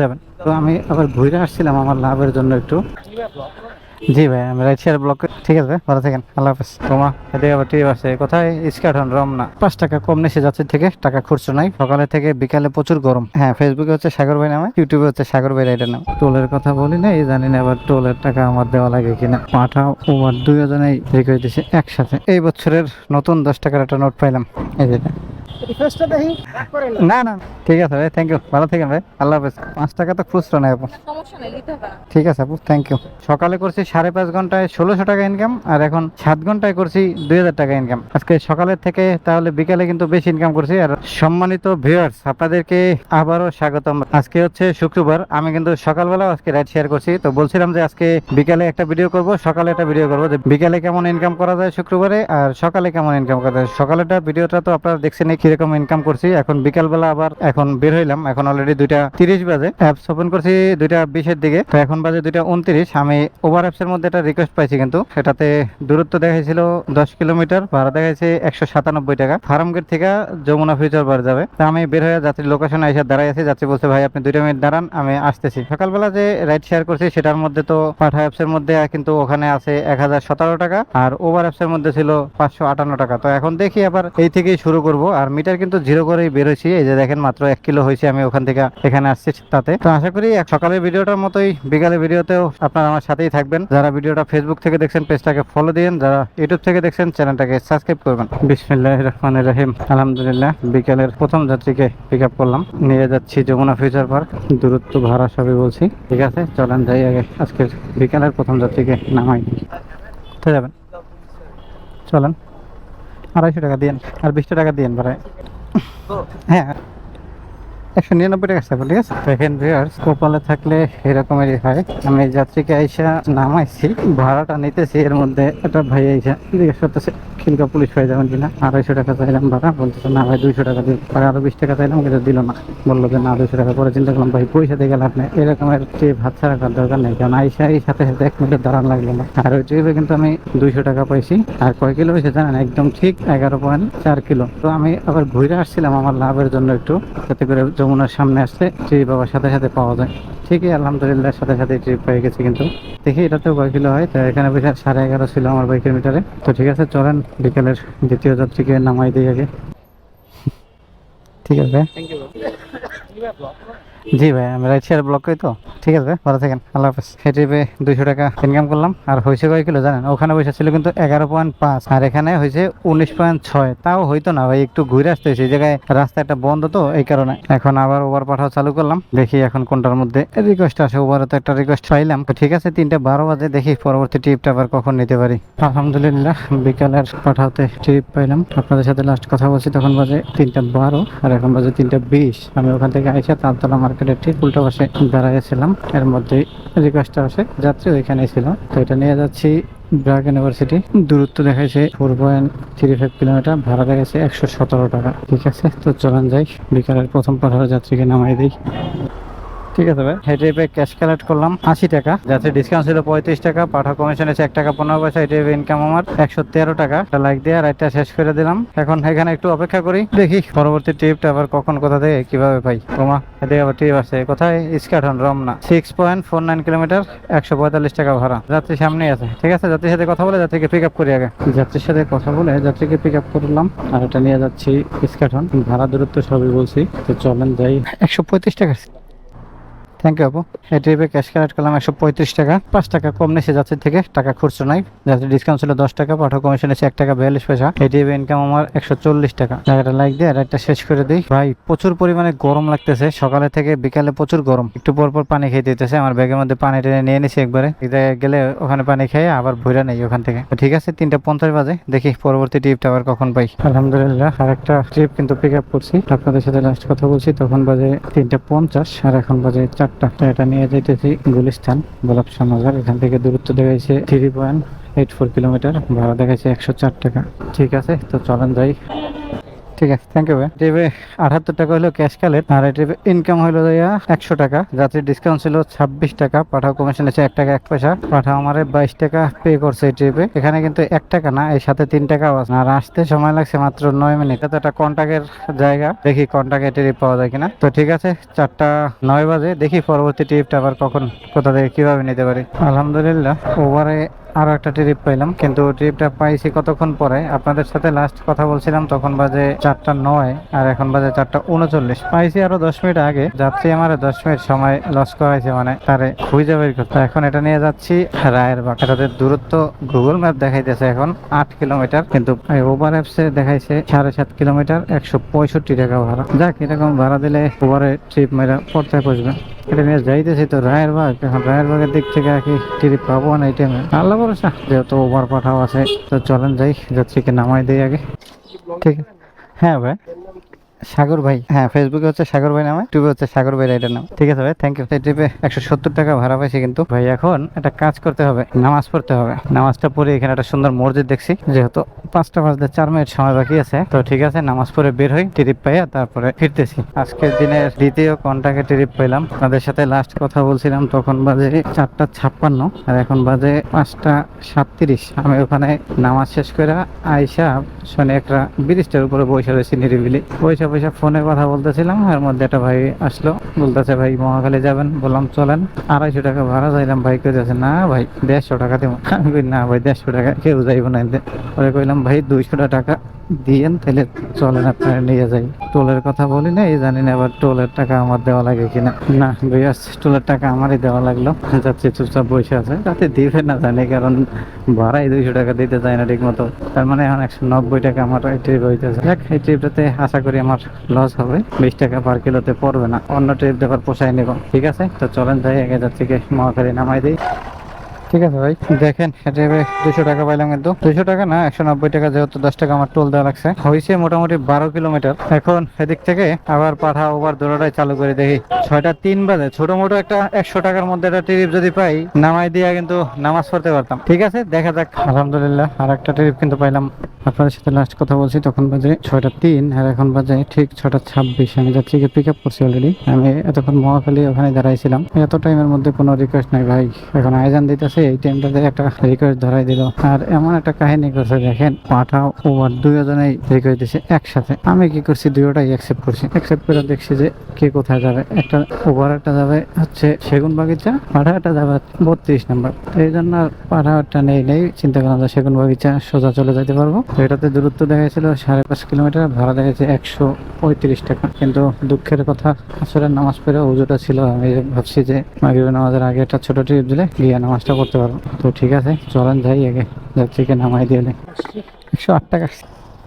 যাবেন। তো আমি আবার ঘুরে আসছিলাম আমার লাভের জন্য একটু। জি ভাই, আমি রাইট শেয়ার ব্লক। ঠিক আছে, ভালো থাকেন, আল্লাহ হাফেজ। তোমা এদিকে আবার ট্রিপ আছে কোথায়? ইস্কাটন, রমনা। 5 টাকা কম নেছে যাচ্ছে থেকে, টাকা খুচরো নাই। সকালে থেকে বিকালে প্রচুর গরম। হ্যাঁ, ফেসবুকে হচ্ছে সাগর ভাই নামে, ইউটিউবে হচ্ছে সাগর ভাই রাইডার নাম। টোলের কথা বলি না, এই জানি না আবার টোলের টাকা আমার দেওয়া লাগে কিনা। পাঠা ওভার দুজনেই রিকোয়েস্ট দিছে একসাথে। এই বছরের নতুন 10 টাকার একটা নোট পাইলাম, এই যেটা। না না, ঠিক আছে ভাই, থ্যাংক ইউ, ভালো থাকেন ভাই, আল্লাহ হাফেজ। 5 টাকা তো খুচরো নাই আপু। ঠিক আছে আপু, থ্যাংক ইউ। সকালে করছি 5.5 ঘন্টায় 1600 টাকা ইনকাম, আর এখন 7 ঘন্টায় করছি 2000 টাকা ইনকাম। আজকে সকালের থেকে তাহলে বিকালে কিন্তু বেশি ইনকাম করছি। আর সম্মানিত ভিউয়ার্স, আপনাদেরকে আবারও স্বাগতম। আজকে হচ্ছে শুক্রবার, আমি কিন্তু সকালবেলা আজকে রাইড শেয়ার করছি। তো বলছিলাম যে আজকে বিকালে একটা ভিডিও করব, সকালে একটা ভিডিও করব, যে বিকালে কেমন ইনকাম করা যায় শুক্রবারে, আর সকালে কেমন ইনকাম করা যায়। সকালেটা ভিডিওটা তো আপনারা দেখছেন কিরকম ইনকাম করছি। এখন বিকালবেলা আবার এখন বের হইলাম, এখন অলরেডি 2:30 বাজে। অ্যাপস ওপেন করছি 2:20-এর দিকে, তো এখন বাজে 2:29। আমি ওভার অ্যাপসের মধ্যে একটা রিকোয়েস্ট পাইছি, কিন্তু সেটাতে দূরত্ব দেখাইছিল 10 কিলোমিটার, ভাড়া দেখাইছে 197 টাকা। ফার্মগেট থেকে যমুনা ফিউচার পার্ক যাবে। তা আমি বের হয়ে যাত্রী লোকেশনে এসে দাঁড়াই আছি। যাত্রী বলছে ভাই আপনি 2 মিনিট দাঁড়ান, আমি আসতেছি। সকালবেলা যে রাইড শেয়ার করছি সেটার মধ্যে তো পাঠা অ্যাপসের মধ্যে কিন্তু ওখানে আছে 1017 টাকা, আর ওভার অ্যাপসের মধ্যে ছিল 558 টাকা। তো এখন দেখি আবার এই থেকেই শুরু করব। আর মিটার কিন্তু জিরো করেই বেরোছি, এই যে দেখেন মাত্র 1 কিলো হয়েছে আমি ওখান থেকে এখানে আসছি তাতে। তো আশা করি সকালের ভিডিওটার মতোই বিকালের ভিডিওতেও আপনারা আমার সাথেই থাকবেন। যারা ভিডিওটা ফেসবুক থেকে দেখছেন পেজটাকে ফলো দিন, যারা ইউটিউব থেকে দেখছেন চ্যানেলটাকে সাবস্ক্রাইব করবেন। বিসমিল্লাহির রহমানির রহিম। আলহামদুলিল্লাহ, বিকালের প্রথম যাত্রীকে পিক আপ করলাম, নিয়ে যাচ্ছি যমুনা ফিউচার পার্ক। দূরত্ব ভাড়া সবই বলছি। ঠিক আছে, চলেন যাই আগে আজকের বিকালের প্রথম যাত্রীকে নামাই দিই। কোথায় যাবেন? চলেন, 250 টাকা দিন, আর 20 টাকা দিন ভাড়ায়। হ্যাঁ, 199 টাকা আছে, ঠিক আছে। দেখেন ভিউয়ার্স, কপালে থাকলে এরকমেরই হয়। আমি যাত্রীকে আইসা নামাইছি, ভাড়াটা নিতেছি। এর মধ্যে একটা ভাই আইসা জিজ্ঞেস করতেছে খিলকা পুলিশ পাই যাবেন কিনা। 250 টাকা চাইলাম ভাড়া, বলতেছে না ভাই 200 টাকা দিন। পরে আরো 20 টাকা চাইলাম, কিন্তু দিল না, বললো যে না 200 টাকা। পরে চিন্তা করলাম ভাই পয়সা দিয়ে গেলে আপনি এরকমের ট্রিপ হাত ছাড়া করার দরকার নেই, কারণ আইসা এই সাথে সাথে 1 মিনিট দাঁড়ান লাগলো না। আর ওই ট্রিপে কিন্তু আমি 200 টাকা পাইছি। আর কয় কিলো হয়েছে জানেন? একদম ঠিক 11.4 কিলো। তো আমি আবার ঘুরে আসছিলাম আমার লাভের জন্য একটু, যাতে করে যমুনার সামনে আসলে ট্রিপ আবার সাথে সাথে পাওয়া যায়। ঠিকই আলহামদুলিল্লাহ সাথে সাথে ট্রিপ পেয়ে গেছি। কিন্তু দেখি এটাতেও কয় কিলো হয়। তো এখানে পয়সা 11.5 ছিল আমার বাইকের মিটারে। তো ঠিক আছে, চলেন বিকেলের দ্বিতীয় যাত্রীকে নামাই দিই আগে। ঠিক আছে, জি ভাই, আমি রাইট শেয়ার ব্লক করি। তো ঠিক আছে ভাই, ভালো থাকেন, আল্লাহ হাফেজ। এই ট্রিপে 200 টাকা ইনকাম করলাম। আর হয়েছে কয় কিলো জানেন? ওখানে পয়সা ছিল কিন্তু 11.5, আর এখানে হয়েছে 19.6। তাও হইতো না ভাই, একটু ঘুরে আসতে হয়েছে। এই জায়গায় রাস্তা একটা বন্ধ, তো এই কারণে। এখন আবার ওভার পাঠাও চালু করলাম, দেখি এখন কোনটার মধ্যে রিকোয়েস্ট আসে। ওভারে তো একটা রিকোয়েস্ট পাইলাম। তো ঠিক আছে, 3:12 বাজে, দেখি পরবর্তী ট্রিপটা আবার কখন নিতে পারি। আলহামদুলিল্লাহ বিকালের পাঠাওতে ট্রিপ পাইলাম। আপনাদের সাথে লাস্ট কথা বলছি তখন বাজে 3:12, আর এখন বাজে 3:20। আমি ওখান থেকে আইসা তালতলা মার্কেটের ঠিক উল্টো পাশে দাঁড়াইছিলাম। এর মধ্যে রিকোয়েস্টটা আসে, যাত্রী ওইখানেই ছিল। তো এটা নিয়ে যাচ্ছি ব্র্যাক ইউনিভার্সিটি। দূরত্ব দেখাইছে 4.35 কিলোমিটার, ভাড়া দেখাইছে 117 টাকা। ঠিক আছে, তো চলেন যাই, বিকালের প্রথম পাঠার যাত্রীকে নামাই দিই। ঠিক আছে ভাই, এই ট্রিপে ক্যাশ কালেক্ট করলাম 80 টাকা, যাতে ডিসকাউন্ট ছিল 35 টাকা, পাঠা কমিশন এসে 1 টাকা 15 পয়সা। এই ট্রিপে ইনকাম আমার 113 টাকা। লাইক দিয়ে রাইডটা শেষ করে দিলাম। এখন এখানে একটু অপেক্ষা করি, দেখি পরবর্তী ট্রিপটা আবার কখন, কোথা থেকে কিভাবে পাই। তোমা এদিকে আবার ট্রিপ আছে কোথায়? ইস্কাটন, রমনা। 6.49 কিলোমিটার, 145 টাকা ভাড়া। যাত্রী সামনেই আছে। ঠিক আছে, যাত্রীর সাথে কথা বলে যাত্রীকে পিক আপ করি আগে। যাত্রীর সাথে কথা বলে যাত্রীকে পিক আপ করলাম, আর এটা নিয়ে যাচ্ছি ইস্কাটন। ভাড়া দূরত্ব সবই বলছি। তো চলেন যাই। 135 টাকা। থ্যাংক ইউ আপু। এই ট্রিপে ক্যাশ কালেক্ট করলাম 135 টাকা। 5 টাকা কম নেছে যাত্রীর থেকে, টাকা খুচরো নাই। যাত্রীর ডিসকাউন্ট ছিল 10 টাকা, পাঠক কমিশন এসে 1 টাকা 42 পয়সা। এই ট্রিপে ইনকাম আমার 140 টাকা। জায়গাটা লাইক দিয়ে রাইডটা শেষ করে দিই। ভাই প্রচুর পরিমাণে গরম লাগতেছে, সকালে থেকে বিকালে প্রচুর গরম। একটু পর পর পানি খেয়ে দিতেছে। আমার ব্যাগের মধ্যে পানি টেনে নিয়ে নিছি একবারে। এক জায়গায় গেলে ওখানে পানি খেয়ে আবার ভুইরা নেই ওখান থেকে। ঠিক আছে, 3:50 বাজে, দেখি পরবর্তী ট্রিপটা আবার কখন পাই। আলহামদুলিল্লাহ আরেকটা ট্রিপ কিন্তু পিক আপ করছি। আপনাদের সাথে লাস্ট কথা বলছি তখন বাজে 3:50, আর এখন বাজে 4টা। এটা নিয়ে যাইতেছি গুলিস্তান, গোলাপশাহ মাজার। এখান থেকে দূরত্ব দেখাইছে 3.84 কিলোমিটার, ভাড়া দেখাইছে 104 টাকা। ঠিক আছে, তো চলেন যাই। ঠিক আছে, থ্যাংক ইউ ভাই। ট্রিপে 78 টাকা হলো ক্যাশ কালেক্ট, আর এই ট্রিপে ইনকাম হলো 100 টাকা। যাত্রীর ডিসকাউন্ট ছিল 26 টাকা, পাঠাও কমিশন আছে 1 টাকা 1 পয়সা। পাঠাও আমার 22 টাকা পে করছে এই ট্রিপে। এখানে কিন্তু 1 টাকা না, এর সাথে 3 টাকাও আছে। আর আসতে সময় লাগছে মাত্র 9 মিনিট। এটা তো একটা কন্টাক্টের জায়গা, দেখি কন্টাক্টে ট্রিপ পাওয়া যায় কিনা। তো ঠিক আছে, 4টা 9 বাজে, দেখি পরবর্তী ট্রিপটা আবার কখন কোথা থেকে কিভাবে নিতে পারি। আলহামদুলিল্লাহ ওভারে আরো একটা ট্রিপ পাইলাম, কিন্তু ট্রিপটা পাইছি কতক্ষণ পরে। আপনাদের সাথে লাস্ট কথা বলছিলাম তখন বাজে 4টা 9, আর এখন বাজে 4টা 39। পাইছি আরো 10 মিনিট আগে। যাত্রী আমার 10 মিনিট সময় লস করাইছে, মানে তারে খুঁজে বের করতে। এখন এটা নিয়ে যাচ্ছি রায়েরবাগ। এটাতে দূরত্ব গুগল ম্যাপ দেখাইতেছে এখন 8 কিলোমিটার, কিন্তু ওভার অ্যাপসে দেখাইছে 7.5 কিলোমিটার, 165 টাকা ভাড়া। যাক, এরকম ভাড়া দিলে ওভারে ট্রিপ মেরা পড়তে বসবে। এটা নিয়ে যাইতেছি তো রায়েরবাগ। এখন রায়েরবাগের দিক থেকে আর কি ট্রিপ পাবো না এই টাইমে, আল্লাহ ভরসা। যেহেতু ওভার পাঠাও আছে, তো চলেন যাই, যাত্রীকে নামাই দিই আগে। ঠিক আছে। হ্যাঁ ভাই, সাগর ভাই। হ্যাঁ, ফেসবুকে হচ্ছে সাগর ভাই নামে, ইউটিউবে হচ্ছে সাগর ভাই রাইডার নাম। ঠিক আছে ভাই, থ্যাংক ইউ। এই ট্রিপে 170 টাকা ভাড়া পাইছি। কিন্তু ভাই এখন একটা কাজ করতে হবে, নামাজ পড়তে হবে। নামাজটা পড়ে এখানে একটা সুন্দর মসজিদ দেখছি, যেহেতু 5টা বাজতে 4 মিনিট সময় বাকি আছে, তো ঠিক আছে নামাজ পড়ে বের হই, ট্রিপ পাইয়া তারপরে ফিরতেছি। আজকের দিনের দ্বিতীয় কন্টাক্টে ট্রিপ পেলাম। আপনাদের সাথে লাস্ট কথা বলছিলাম তখন বাজে 4টা 56, আর এখন বাজে 5টা 37। আমি ওখানে নামাজ শেষ করে আইসা শনি একটা ব্রিজটার উপরে বসে রয়েছি নিরিবিলি। বসে ফোনে কথা বলতেছিলাম, এর মধ্যে একটা ভাই আসলো, বলতেছে ভাই মহাখালী যাবেন। বললাম চলেন। 250 টাকা ভাড়া চাইলাম, ভাই কইতেছে না ভাই 150 টাকা দেবো। আমি কই না ভাই 150 টাকা কেউ যাইব না। পরে কইলাম ভাই 200 টাকা দিয়েন, তাহলে চলেন আপনারা নিয়ে যাই। টোলের কথা বলি না, এই জানি না আবার টোলের টাকা আমার দেওয়া লাগে কিনা। না ভাইয়া, টোলের টাকা আমারই দেওয়া লাগলো। যাচ্ছে চুপচাপ বসে আছে, যাতে দিবে না জানি, কারণ ভাড়াই 200 টাকা দিতে চায় না ঠিক মতো। তার মানে এখন 190 টাকা আমার এই ট্রিপ হইতেছে। দেখ, এই ট্রিপটাতে আশা করি আমার লস হবে, 20 টাকা পার কিলোতে পড়বে না। অন্য ট্রিপ দেবার পোষায় নেব। ঠিক আছে, তো চলেন যাই, আগে যাচ্ছি মহাখালী নামাই দিই। ঠিক আছে ভাই, দেখেন এটা 200 টাকা পাইলাম, কিন্তু 200 টাকা না 190 টাকা, যেহেতু 10 টাকা আমার টোল দেওয়া লাগছে। হয়েছে মোটামুটি 12 কিলোমিটার। এখন এদিক থেকে আবার পাঠা ওভার দৌড়াটাই চালু করে দেখি। 6টা 3 বাজে, ছোট মোটো একটা 100 টাকার মধ্যে একটা ট্রিপ যদি পাই, নামাই দিয়া কিন্তু নামাজ পড়তে পারতাম। ঠিক আছে, দেখা যাক। আলহামদুলিল্লাহ আর একটা ট্রিপ কিন্তু পাইলাম। আপনাদের সাথে লাস্ট কথা বলছি তখন বাজে 6টা 3, আর এখন বাজে ঠিক 6টা 26। আমি যাত্রীকে পিক আপ করছি অলরেডি। আমি এতক্ষণ মহাখালী ওখানে দাঁড়াইছিলাম। এত টাইমের মধ্যে কোনো রিকোয়েস্ট নাই ভাই, এখন আয়োজন দিতেছে, এই টাইমটাতে একটা রিকোয়েস্ট ধরাই দিল। আর এমন একটা কাহিনী করছে দেখেন, পাঠাও ওভার দুজনেই রিকোয়েস্ট দিচ্ছে একসাথে। আমি কি করছি, দুটোটাই অ্যাকসেপ্ট করছি। অ্যাকসেপ্ট করে দেখছি যে কে কোথায় যাবে। একটা ওভার একটা যাবে হচ্ছে সেগুন বাগিচা, পাঠাটা যাবে 32 নম্বর। এই জন্য আর পাঠাটা নেই চিন্তা করলাম যে সেগুন বাগিচা সোজা চলে যেতে পারবো। এটাতে দূরত্ব দেখাইছিল 5.5 কিলোমিটার, ভাড়া দেখাচ্ছে 135 টাকা। কিন্তু দুঃখের কথা, আসলে নামাজ পড়ে উজুটা ছিল। আমি ভাবছি যে মাগরিবের নামাজের আগে একটা ছোট ট্রিপ দিলে গিয়ে নামাজটা করতে পারবো। তো ঠিক আছে, চলেন যাই, আগে যাত্রীকে নামাই দিয়ে 108 টাকা।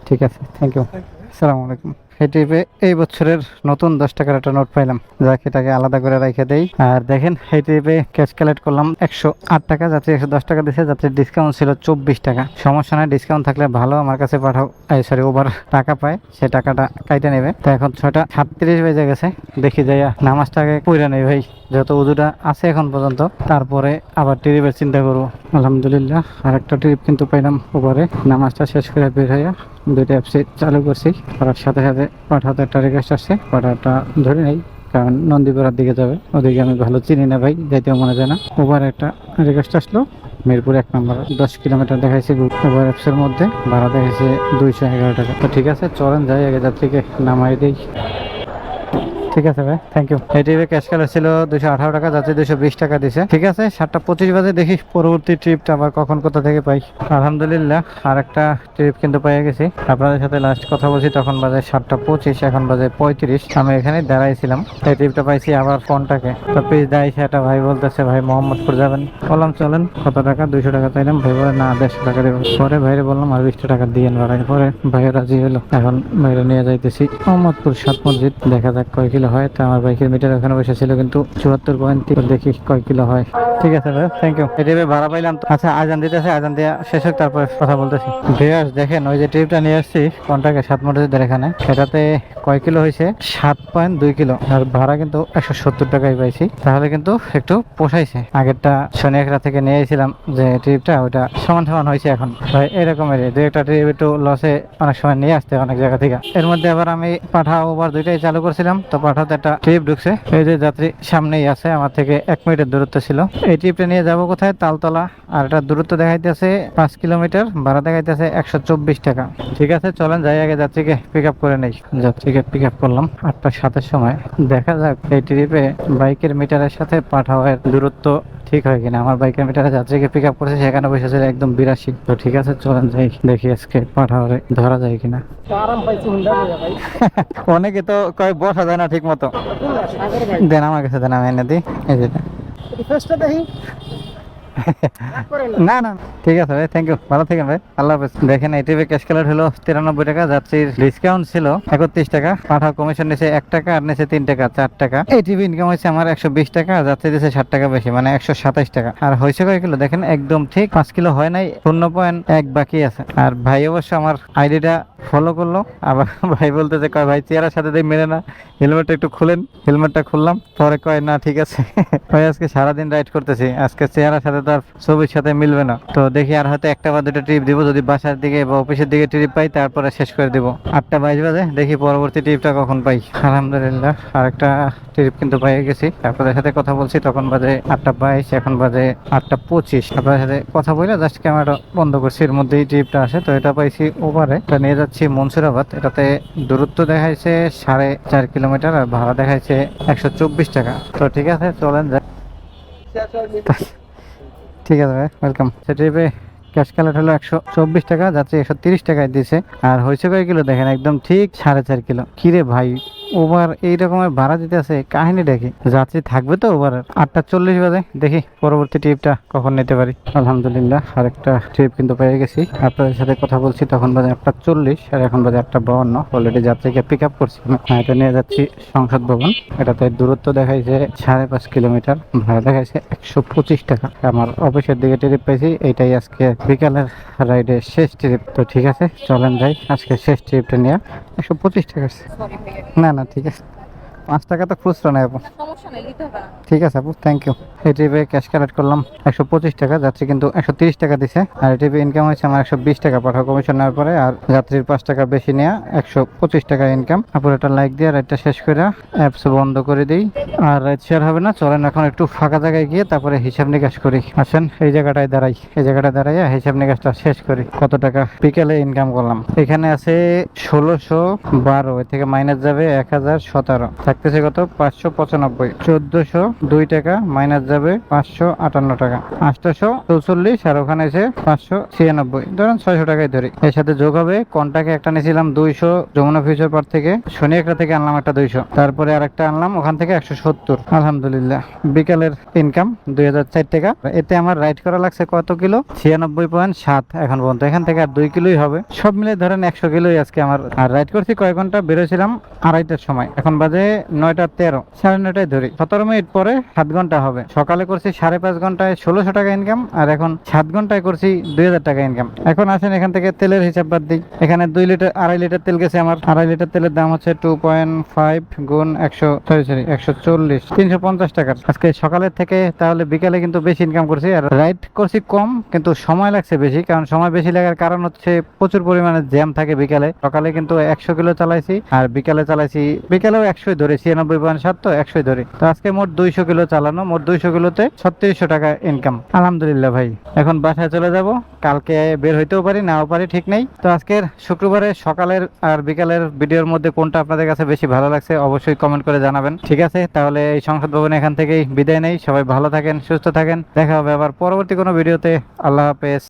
ঠিক আছে, থ্যাংক ইউ। আসসালামু আলাইকুম। এই ট্রিপে এই বছরের নতুন 10 টাকার একটা নোট পাইলাম, যাক এটাকে আলাদা করে রেখে দেই। আর দেখেন, এই ট্রিপে ক্যাশ কালেক্ট করলাম 108 টাকা, যাত্রী 110 টাকা দিচ্ছে। যাত্রীর ডিসকাউন্ট ছিল 24 টাকা। সমস্যা নাই, ডিসকাউন্ট থাকলে ভালো, আমার কাছে পাঠাও। সরি, ওভার টাকা পায়, সেই টাকাটা কাইটে নেবে। তো এখন 6টা 37 বেজে গেছে, দেখি যাইয়া নামাজটাকে পড়ে নেই ভাই, যেহেতু উজুটা আছে এখন পর্যন্ত। তারপরে আবার ট্রিপের চিন্তা করবো। আলহামদুলিল্লাহ আর একটা ট্রিপ কিন্তু পাইলাম ওভারে। নামাজটা শেষ করে বের হইয়া 2টা অ্যাপসে চালু করছি। করার সাথে সাথে পাঠাতে একটা রিকোয়েস্ট আসছে, পাঠাটা ধরে নেই, কারণ নন্দীপাড়ার দিকে যাবে। ওদিকে আমি ভালো চিনি না ভাই, যাইতেও মনে যায় না। ওভার একটা রিকোয়েস্ট আসলো, মিরপুর 1 নম্বর, 10 কিলোমিটার দেখাইছে ওভার অ্যাপসের মধ্যে, ভাড়া দেখাইছে 211 টাকা। তো ঠিক আছে, চলেন যাই, আগে যাত্রীকে নামাই দিই। ঠিক আছে ভাই, থ্যাংক ইউ। এই ট্রিপে ক্যাশ কালেক্ট ছিল 218 টাকা, যাচ্ছে 220 টাকা দিছে। ঠিক আছে, 7টা 25 বাজে, দেখি পরবর্তী ট্রিপটা আবার কখন কোথা থেকে পাই। আলহামদুলিল্লাহ আর একটা ট্রিপ কিন্তু পেয়ে গেছি। আপনাদের সাথে লাস্ট কথা বলছি তখন বাজে 7টা 25, এখন বাজে 35। আমি এখানে দাঁড়াইছিলাম, এই ট্রিপটা পাইছি আবার ফোনটাকে। তো প্লিজ দাঁড়িয়েছে একটা ভাই, বলতেছে ভাই মোহাম্মদপুর যাবেন। বললাম চলেন। কত টাকা? 200 টাকা চাইলাম। ভাই বলে না 150 টাকা দেবো। পরে ভাইরে বললাম আর 20 টাকা দিয়েন ভাড়ায়। পরে ভাইয়ের রাজি হলো। এখন ভাইরে নিয়ে যাইতেছি মোহাম্মদপুর 7 মসজিদ। দেখা যাক কয় কিলো কিলো হয়। তো আমার বাইকের মিটার ওখানে বসেছিল কিন্তু 74.3, দেখি কয় কিলো হয়। ঠিক আছে ভাই, থ্যাংক ইউ। এই ট্রিপে ভাড়া পাইলাম তো। আচ্ছা আজান দিতেছে, আজান দেওয়া শেষ হোক তারপর কথা বলতেছি। ভিউয়ার্স দেখেন, ওই যে ট্রিপটা নিয়ে আসছি কন্টাকে 7 মসজিদের এখানে, সেটাতে কয় কিলো হয়েছে? 7.2 কিলো। আর ভাড়া কিন্তু 170 টাকায় পাইছি, তাহলে কিন্তু একটু পোষাইছে। আগেরটা শনিয়াকড়া থেকে নিয়ে এসেছিলাম যে ট্রিপটা, ওইটা সমান সমান হয়েছে। এখন ভাই এরকমের দু একটা ট্রিপ একটু লসে অনেক সময় নিয়ে আসতে অনেক জায়গা থেকে। এর মধ্যে আবার আমি পাঠা ওভার দুইটাই চালু করছিলাম, তো পাঠাতে একটা ট্রিপ ঢুকছে। এই যে যাত্রী সামনেই আছে, আমার থেকে 1 মিনিটের দূরত্ব ছিল। এই ট্রিপটা নিয়ে যাব কোথায়? তালতলা। আর এটা দূরত্ব দেখাইতেছে 5 কিলোমিটার, ভাড়া দেখাইতেছে 124 টাকা। ঠিক আছে, চলেন যাই, আগে যাত্রীকে পিক আপ করে নেই। যাত্রীকে পিক আপ করলাম 8টা 7-এর সময়। দেখা যাক এই ট্রিপে বাইকের মিটারের সাথে পাঠাওয়ার দূরত্ব ঠিক হয় কিনা। আমার বাইকের মিটারে যাত্রীকে পিক আপ করছে, সেখানে বসেছিল একদম 82। তো ঠিক আছে, চলেন যাই, দেখি আজকে পাঠাওয়ারে ধরা যায় কিনা। অনেকে তো কয় বসা যায় না ঠিক মতো। দেন আমার কাছে, দেন আমি এনে দিই। এই যে না না, ঠিক আছে ভাই, থ্যাংক ইউ, ভালো থাকেন ভাই, আল্লাহ হাফেজ। দেখেন এই টিভি ক্যাশ কালার হলো 93 টাকা, যাত্রীর ডিসকাউন্ট ছিল 31 টাকা, পাঠা কমিশন নিচে 1 টাকা আর নিচে 3 টাকা, 4 টাকা। এই টিভি ইনকাম হয়েছে আমার 120 টাকা, আর যাত্রী দিয়েছে 60 টাকা বেশি, মানে 127 টাকা। আর হয়েছে কয় কিলো দেখেন, একদম ঠিক 5 কিলো হয় নাই, 0.1 বাকি আছে। আর ভাই অবশ্য আমার আইডিটা ফলো করলো। আবার ভাই বলতেছে, কয় ভাই চেয়ারের সাথে দিয়ে মেরে না, হেলমেটটা একটু খুলেন। হেলমেটটা খুললাম, পরে কয় না ঠিক আছে। ভাই আজকে সারাদিন রাইড করতেছি, আজকে চেয়ারের সাথে তো আর ছবির সাথে মিলবে না। তো দেখি আর হয়তো 1টা বা 2টা ট্রিপ দিব, যদি বাসার দিকে বা অফিসের দিকে ট্রিপ পাই তারপরে শেষ করে দিব। 8টা 22 বাজে, দেখি পরবর্তী ট্রিপটা কখন পাই। আলহামদুলিল্লাহ আরেকটা ট্রিপ কিন্তু পেয়ে গেছি। আপনাদের সাথে কথা বলছি তখন বাজে 8টা 22, এখন বাজে 8টা 25। আপনাদের সাথে কথা বলে জাস্ট ক্যামেরাটা বন্ধ করছি, এর মধ্যেই ট্রিপটা আসে। তো এটা পাইছি ওভারে, এটা নিয়ে যাচ্ছি মনসুরাবাদ। এটাতে দূরত্ব দেখাইছে 4.5 কিলোমিটার, আর ভাড়া দেখাইছে 124 টাকা। তো ঠিক আছে, চলেন যাই। ঠিক আছে ভাই, ওয়েলকাম। ট্রিপে ক্যাশ কালেক্ট হলো 124 টাকা, যাত্রী 130 টাকায় দিছে। আর হয়েছে কয় কিলো দেখেন, একদম ঠিক 4.5 কিলো। কিরে ভাই, ওভার এই রকমের ভাড়া দিতে আছে, কাহিনী দেখি। যাত্রী থাকবে তো ওভার। 8টা 40 বাজে, দেখি পরবর্তী ট্রিপটা কখন নিতে পারি। আলহামদুলিল্লাহ আরেকটা ট্রিপ কিন্তু পেয়ে গেছি। আপনাদের সাথে কথা বলছি তখন বাজে 8টা 40, আর এখন বাজে 8টা 52। অলরেডি যাত্রীকে পিক আপ করছি। এটা নিয়ে যাচ্ছি সংসদ ভবন। এটাতে দূরত্ব দেখাইছে 5.5 কিলোমিটার, ভাড়া দেখাইছে 125 টাকা। আমার অফিসের দিকে ট্রিপ পাইছি, এইটাই আজকে বিকালের রাইডের শেষ ট্রিপ। তো ঠিক আছে, চলেন যাই, আজকে শেষ ট্রিপটা নিয়ে 125 টাকা। না না, ঠিক আছে, 5 টাকা তো খুচরা নেই আপু। ঠিক আছে আপু, থ্যাংক ইউ। এই ট্রিপে ক্যাশ কালেক্ট করলাম 125 টাকা, যাত্রী কিন্তু 130 টাকা দিছে। আর এই ট্রিপে ইনকাম হয়েছে আমার 120 টাকা পাঠা কমিশন নেওয়ার পরে, আর যাত্রীর 5 টাকা বেশি নেওয়া 125 টাকা ইনকাম। আপুর একটা লাইক দিয়ে রাইডটা শেষ করে অ্যাপস বন্ধ করে দিই। আর রাইড শেয়ার হবে না, চলেন এখন একটু ফাঁকা জায়গায় গিয়ে তারপরে হিসাব নিকাশ করি। আসেন এই জায়গাটায় দাঁড়াই, এই জায়গাটায় দাঁড়াইয়া হিসাব নিকাশটা শেষ করি। কত টাকা বিকেলে ইনকাম করলাম। এখানে আছে 1612, এর থেকে মাইনাস যাবে 1017, থাকতেছে কত 595। 1402 টাকা মাইনাস যাবে 558 টাকা। 844, আর ওখানে এসে 596, ধরেন 600 টাকায় ধরি। এর সাথে যোগ হবে কন্টাকে একটা নিয়েছিলাম 200 যমুনা ফিউচার পার্ক থেকে, শনিয়াকড়া থেকে আনলাম একটা 200, তারপরে আরেকটা আনলাম ওখান থেকে 170। আলহামদুলিল্লাহ বিকালের ইনকাম 2004 টাকা। এতে আমার রাইড করা লাগছে কত কিলো? 96.7 এখন পর্যন্ত। এখান থেকে আর 2 কিলোই হবে, সব মিলে ধরেন 100 কিলোই আজকে আমার। আর রাইড করছি কয় ঘন্টা? বেরোছিলাম 2:30টার সময়, এখন বাজে 9টা 13, 9:30টায় ধরি, 17 মিনিট পরে 7 ঘন্টা হবে। সকালে করছি 5.5 ঘন্টায় 1600 টাকা ইনকাম, আর এখন 7 ঘন্টায় করছি 2000 টাকা ইনকাম। এখন আসেন এখান থেকে তেলের হিসাব বাদ দিই। এখানে 2.5 লিটার তেল গেছে আমার। 2.5 লিটার তেলের দাম হচ্ছে 2.5 গুণ 140, 350 টাকার আজকে সকালের থেকে। তাহলে বিকালে কিন্তু বেশি ইনকাম করছি, আর রাইড করছি কম, কিন্তু সময় লাগছে বেশি। কারণ সময় বেশি লাগার কারণ হচ্ছে প্রচুর পরিমাণে জ্যাম থাকে বিকালে। সকালে কিন্তু 100 কিলো চালাইছি, আর বিকালে চালাইছি, বিকালেও 100 ধরে, 96.7, তো 100 ধরে। তো আজকে মোট 200 কিলো চালানো, মোট 200 কিলোতে 3600 টাকা ইনকাম। আলহামদুলিল্লাহ ভাই। এখন বাসায় চলে যাব, কালকে বের হইতেও পারি নাও পারি, ঠিক নেই। তো আজকের শুক্রবারে সকালের আর বিকালের ভিডিওর মধ্যে কোনটা আপনাদের কাছে বেশি ভালো লাগছে অবশ্যই কমেন্ট করে জানাবেন। ঠিক আছে, তাহলে এই সংসদ ভবনে এখান থেকেই বিদায় নেই। সবাই ভালো থাকেন, সুস্থ থাকেন, দেখা হবে আবার পরবর্তী কোনো ভিডিওতে। আল্লাহ হাফেজ।